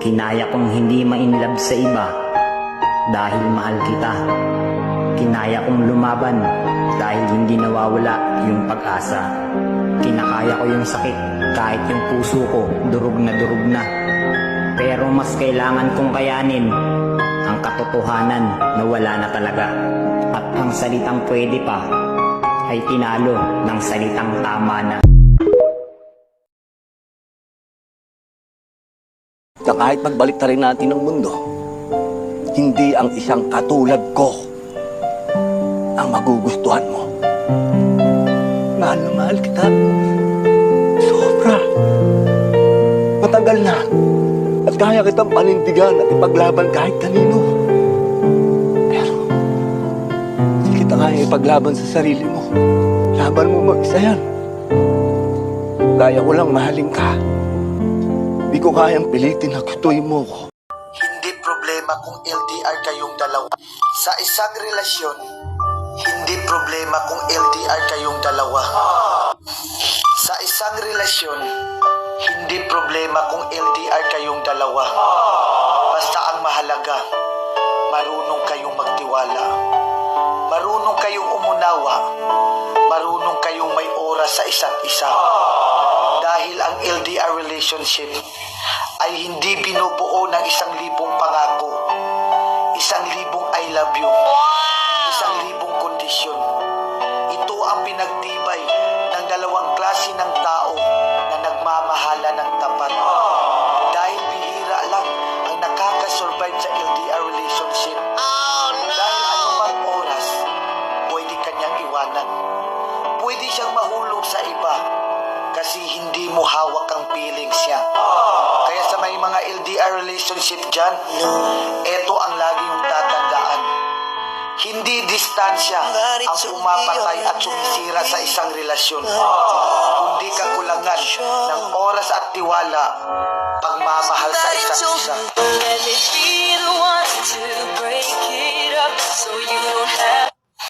Kinaya kong hindi ma-inlove sa iba dahil mahal kita. Kinaya kong lumaban dahil hindi nawawala yung pag-asa. Kinakaya ko yung sakit kahit yung puso ko durog na. Pero mas kailangan kong kayanin ang katotohanan na wala na talaga. At ang salitang pwede pa ay tinalo ng salitang tama na. Na kahit magbalik na rin natin ang mundo, hindi ang isang katulad ko ang magugustuhan mo. Mahal na mahal kita. Sobra. Matagal na. At kaya kitang panindigan at ipaglaban kahit kanino. Pero, hindi kita kaya ipaglaban sa sarili mo. Laban mo mag-isa yan. Kaya ko lang mahalin ka. Hindi ko kayang pilitin na gustuin mo ko. Hindi problema kung LDR kayong dalawa. Sa isang relasyon, hindi problema kung LDR kayong dalawa. Sa isang relasyon, hindi problema kung LDR kayong dalawa. Basta ang mahalaga, marunong kayong magtiwala. Marunong kayong umunawa. Marunong kayong may oras sa isa't isa. Dahil ang LDR relationship ay hindi binubuo ng 1,000 pangako, 1,000 I love you, 1,000 kondisyon. Ito ang pinagtibay ng dalawang klase ng tao na nagmamahala ng tapat. Dahil bihira lang ang nakakasurvive sa LDR relationship. Dahil anumang oras, pwede kanyang iwanan. Pwede siyang mahulog sa iba kasi hindi mo hawak ang feelings niya. Kaya sa may mga LDR relationship dyan, eto ang lagi yung tatandaan. Hindi distansya ang pumapatay at sumisira sa isang relasyon, kundi kakulangan ng oras at tiwala, pagmamahal sa isa't isa.